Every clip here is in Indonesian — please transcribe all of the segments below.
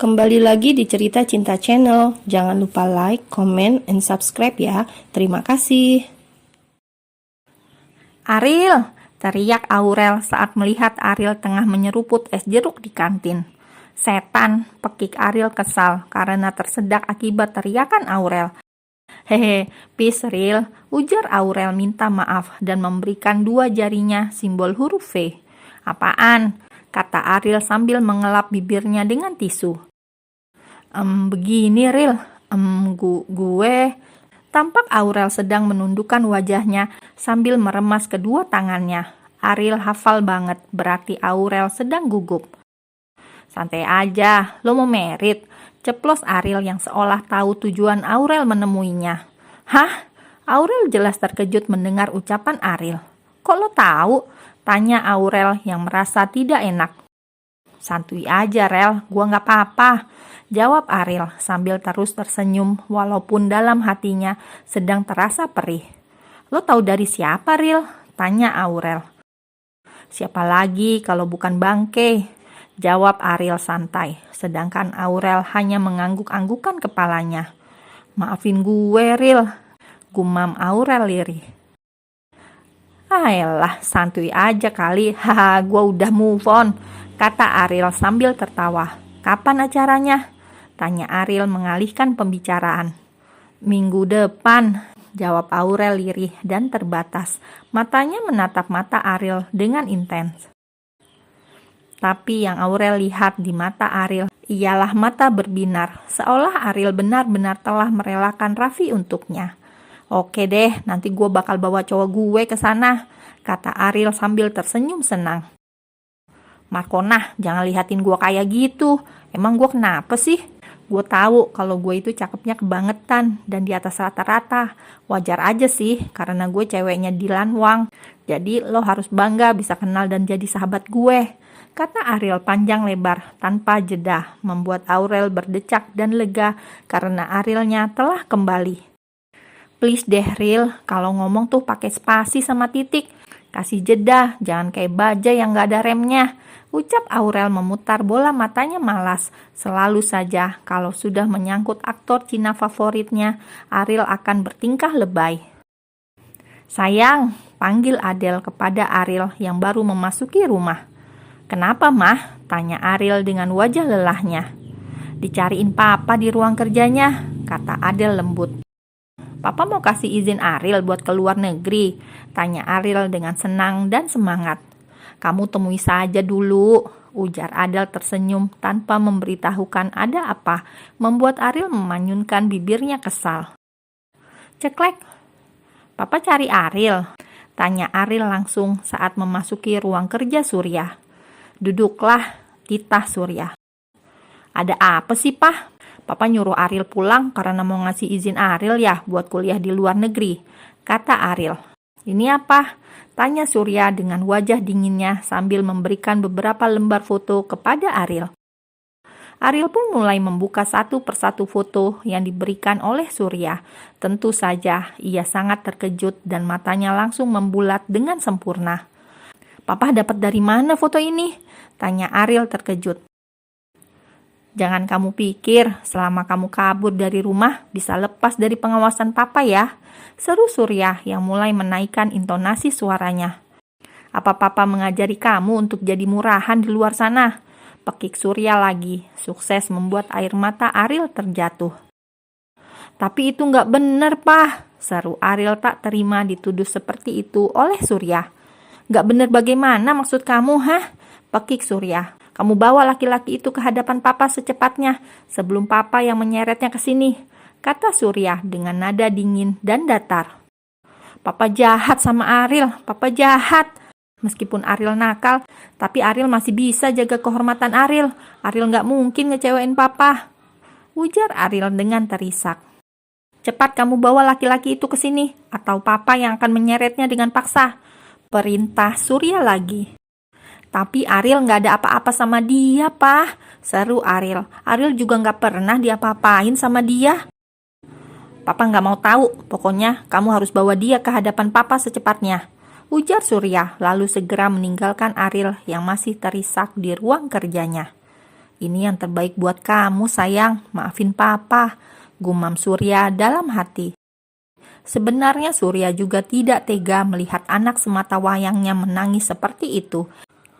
Kembali lagi di Cerita Cinta Channel. Jangan lupa like, comment, and subscribe ya. Terima kasih. Ariel, teriak Aurel saat melihat Ariel tengah menyeruput es jeruk di kantin. Setan, pekik Ariel kesal karena tersedak akibat teriakan Aurel. Hehe, peace Ariel, ujar Aurel minta maaf dan memberikan dua jarinya simbol huruf V. Apaan? Kata Ariel sambil mengelap bibirnya dengan tisu. Begini Ariel, gue... Tampak Aurel sedang menundukkan wajahnya sambil meremas kedua tangannya. Ariel hafal banget, berarti Aurel sedang gugup. Santai aja, lo mau merit? Ceplos Ariel yang seolah tahu tujuan Aurel menemuinya. Hah? Aurel jelas terkejut mendengar ucapan Ariel. Kok lo tahu? Tanya Aurel yang merasa tidak enak. Santuy aja Rel, gua nggak apa-apa. Jawab Ariel sambil terus tersenyum walaupun dalam hatinya sedang terasa perih. Lo tahu dari siapa Ril? Tanya Aurel. Siapa lagi kalau bukan bangke? Jawab Ariel santai, sedangkan Aurel hanya mengangguk-anggukan kepalanya. Maafin gue Ril, gumam Aurel lirih. Ayolah, santuy aja kali, haha gue udah move on, kata Ariel sambil tertawa. Kapan acaranya? Tanya Ariel mengalihkan pembicaraan. Minggu depan, jawab Aurel lirih dan terbatas. Matanya menatap mata Ariel dengan intens. Tapi yang Aurel lihat di mata Ariel ialah mata berbinar, seolah Ariel benar-benar telah merelakan Raffi untuknya. Oke deh, nanti gue bakal bawa cowok gue ke sana, kata Ariel sambil tersenyum senang. Markona, jangan lihatin gue kayak gitu. Emang gue kenapa sih? Gue tahu kalau gue itu cakepnya kebangetan dan di atas rata-rata. Wajar aja sih, karena gue ceweknya Dilan Wang. Jadi lo harus bangga bisa kenal dan jadi sahabat gue, kata Ariel panjang lebar tanpa jeda, membuat Aurel berdecak dan lega karena Arielnya telah kembali. Please deh Ril, kalau ngomong tuh pakai spasi sama titik. Kasih jeda, jangan kayak baja yang gak ada remnya. Ucap Aurel memutar bola matanya malas. Selalu saja kalau sudah menyangkut aktor Cina favoritnya, Ariel akan bertingkah lebay. Sayang, panggil Adele kepada Ariel yang baru memasuki rumah. Kenapa mah? Tanya Ariel dengan wajah lelahnya. Dicariin papa di ruang kerjanya, kata Adele lembut. Papa mau kasih izin Ariel buat keluar negeri, tanya Ariel dengan senang dan semangat. Kamu temui saja dulu, ujar Adele tersenyum tanpa memberitahukan ada apa, membuat Ariel memanyunkan bibirnya kesal. Ceklek, Papa cari Ariel, tanya Ariel langsung saat memasuki ruang kerja Surya. Duduklah, titah Surya. Ada apa sih, Pak? Papa nyuruh Ariel pulang karena mau ngasih izin Ariel ya buat kuliah di luar negeri, kata Ariel. Ini apa? Tanya Surya dengan wajah dinginnya sambil memberikan beberapa lembar foto kepada Ariel. Ariel pun mulai membuka satu persatu foto yang diberikan oleh Surya. Tentu saja ia sangat terkejut dan matanya langsung membulat dengan sempurna. Papa dapat dari mana foto ini? Tanya Ariel terkejut. Jangan kamu pikir selama kamu kabur dari rumah bisa lepas dari pengawasan Papa ya, seru Surya yang mulai menaikkan intonasi suaranya. Apa Papa mengajari kamu untuk jadi murahan di luar sana? Pekik Surya lagi, sukses membuat air mata Ariel terjatuh. Tapi itu nggak benar, Pak, seru Ariel tak terima dituduh seperti itu oleh Surya. Nggak benar bagaimana maksud kamu, hah? Pekik Surya. Kamu bawa laki-laki itu ke hadapan Papa secepatnya sebelum Papa yang menyeretnya ke sini, kata Surya dengan nada dingin dan datar. Papa jahat sama Ariel, Papa jahat. Meskipun Ariel nakal, tapi Ariel masih bisa jaga kehormatan Ariel. Ariel nggak mungkin ngecewain Papa, ujar Ariel dengan terisak. Cepat kamu bawa laki-laki itu ke sini, atau Papa yang akan menyeretnya dengan paksa, perintah Surya lagi. Tapi Ariel nggak ada apa-apa sama dia, Pak, seru Ariel. Ariel juga nggak pernah diapa-apain sama dia. Papa nggak mau tahu, pokoknya kamu harus bawa dia ke hadapan Papa secepatnya, ujar Surya, lalu segera meninggalkan Ariel yang masih terisak di ruang kerjanya. Ini yang terbaik buat kamu sayang, maafin papa, gumam Surya dalam hati. Sebenarnya Surya juga tidak tega melihat anak semata wayangnya menangis seperti itu.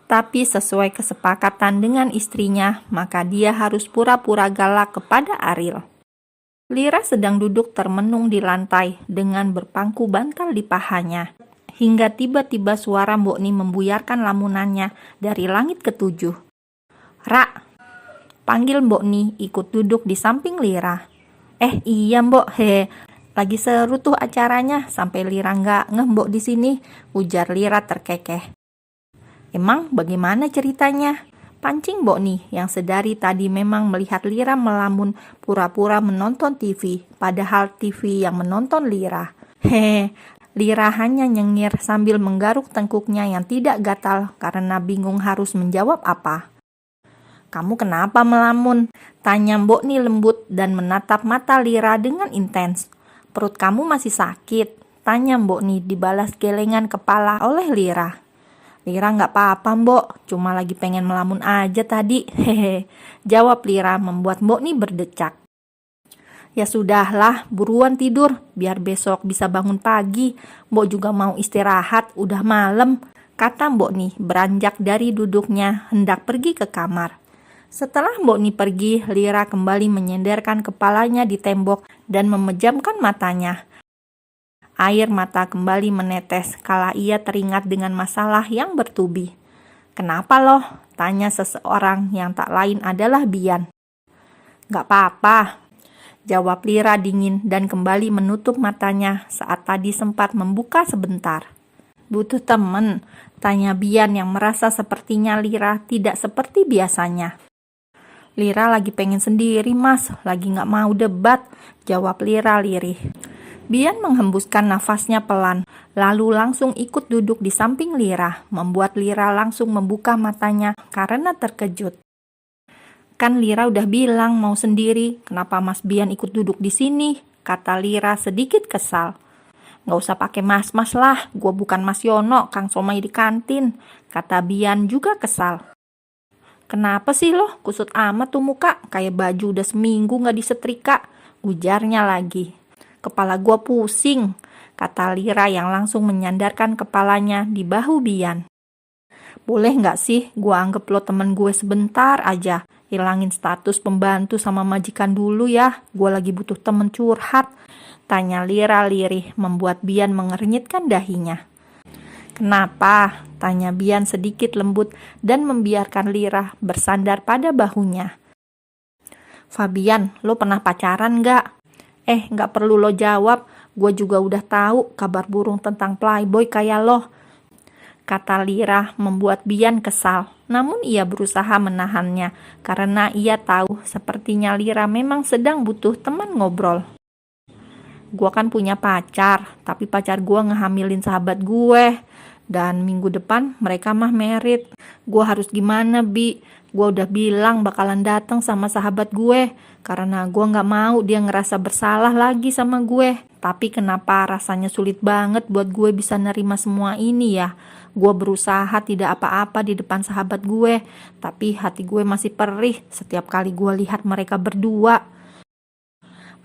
Tapi sesuai kesepakatan dengan istrinya, maka dia harus pura-pura galak kepada Ariel. Lira sedang duduk termenung di lantai dengan berpangku bantal di pahanya. Hingga tiba-tiba suara Mbok Ni membuyarkan lamunannya dari langit ketujuh. "Ra!" panggil Mbok Ni ikut duduk di samping Lira. Iya Mbok, lagi seru tuh acaranya sampai Lira nggak ngeh di sini, ujar Lira terkekeh. Emang bagaimana ceritanya? Pancing Mbok Ni yang sedari tadi memang melihat Lira melamun pura-pura menonton TV, padahal TV yang menonton Lira. Lira hanya nyengir sambil menggaruk tengkuknya yang tidak gatal karena bingung harus menjawab apa. "Kamu kenapa melamun?" tanya Mbok Ni lembut dan menatap mata Lira dengan intens. "Perut kamu masih sakit?" tanya Mbok Ni dibalas gelengan kepala oleh Lira. "Lira nggak apa-apa Mbok, cuma lagi pengen melamun aja tadi." Jawab Lira membuat Mbok Ni berdecak. "Ya sudahlah, buruan tidur, biar besok bisa bangun pagi. Mbok juga mau istirahat, udah malam," kata Mbok Ni beranjak dari duduknya hendak pergi ke kamar. Setelah Mbok Ni pergi, Lira kembali menyenderkan kepalanya di tembok dan memejamkan matanya. Air mata kembali menetes kala ia teringat dengan masalah yang bertubi. "Kenapa loh?" tanya seseorang yang tak lain adalah Bian. "Gak apa-apa," jawab Lira dingin dan kembali menutup matanya saat tadi sempat membuka sebentar. "Butuh temen?" tanya Bian yang merasa sepertinya Lira tidak seperti biasanya. "Lira lagi pengen sendiri mas, lagi gak mau debat," jawab Lira lirih. Bian menghembuskan nafasnya pelan, lalu langsung ikut duduk di samping Lira, membuat Lira langsung membuka matanya karena terkejut. "Kan Lira udah bilang mau sendiri, kenapa Mas Bian ikut duduk di sini?" kata Lira sedikit kesal. "Nggak usah pakai mas-mas lah, gue bukan Mas Yono, Kang Somai di kantin," kata Bian juga kesal. "Kenapa sih lo kusut amat tuh muka, kayak baju udah seminggu nggak disetrika," ujarnya lagi. "Kepala gua pusing," kata Lira yang langsung menyandarkan kepalanya di bahu Bian. "Boleh nggak sih gua anggap lo temen gue sebentar aja, hilangin status pembantu sama majikan dulu ya, gua lagi butuh temen curhat," tanya Lira lirih membuat Bian mengernyitkan dahinya. "Kenapa?" tanya Bian sedikit lembut dan membiarkan Lira bersandar pada bahunya. "Fabian, lo pernah pacaran nggak?" Nggak perlu lo jawab, gue juga udah tahu kabar burung tentang playboy kayak lo," kata Lira membuat Bian kesal. Namun ia berusaha menahannya karena ia tahu sepertinya Lira memang sedang butuh teman ngobrol. "Gue kan punya pacar, tapi pacar gue ngehamilin sahabat gue. Dan minggu depan mereka mah merit. Gue harus gimana Bi? Gue udah bilang bakalan datang sama sahabat gue, karena gue gak mau dia ngerasa bersalah lagi sama gue. Tapi kenapa rasanya sulit banget buat gue bisa nerima semua ini ya? Gue berusaha tidak apa-apa di depan sahabat gue, tapi hati gue masih perih setiap kali gue lihat mereka berdua.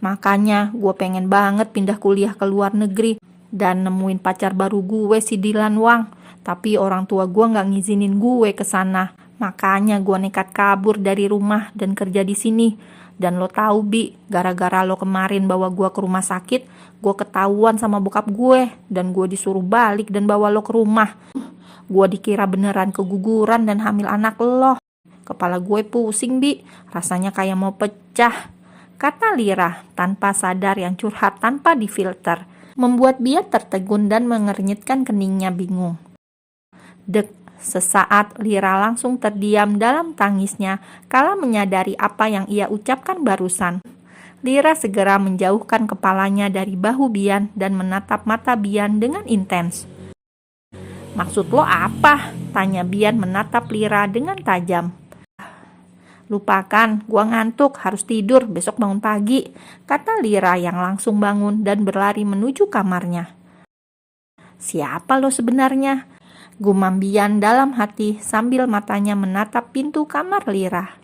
Makanya gue pengen banget pindah kuliah ke luar negeri dan nemuin pacar baru gue si Dilan Wang. Tapi orang tua gue gak ngizinin gue ke sana. Makanya gue nekat kabur dari rumah dan kerja di sini. Dan lo tahu Bi, gara-gara lo kemarin bawa gue ke rumah sakit, gue ketahuan sama bokap gue dan gue disuruh balik dan bawa lo ke rumah. Gue dikira beneran keguguran dan hamil anak lo. Kepala gue pusing Bi, rasanya kayak mau pecah, kata Lira tanpa sadar yang curhat tanpa difilter, membuat Bian tertegun dan mengernyitkan keningnya bingung. Dek. Sesaat Lira langsung terdiam dalam tangisnya kala menyadari apa yang ia ucapkan barusan. Lira segera menjauhkan kepalanya dari bahu Bian dan menatap mata Bian dengan intens. "Maksud lo apa?" tanya Bian menatap Lira dengan tajam. "Lupakan, gua ngantuk, harus tidur, besok bangun pagi," kata Lira yang langsung bangun dan berlari menuju kamarnya. "Siapa lo sebenarnya?" gumam Bian dalam hati sambil matanya menatap pintu kamar Lira.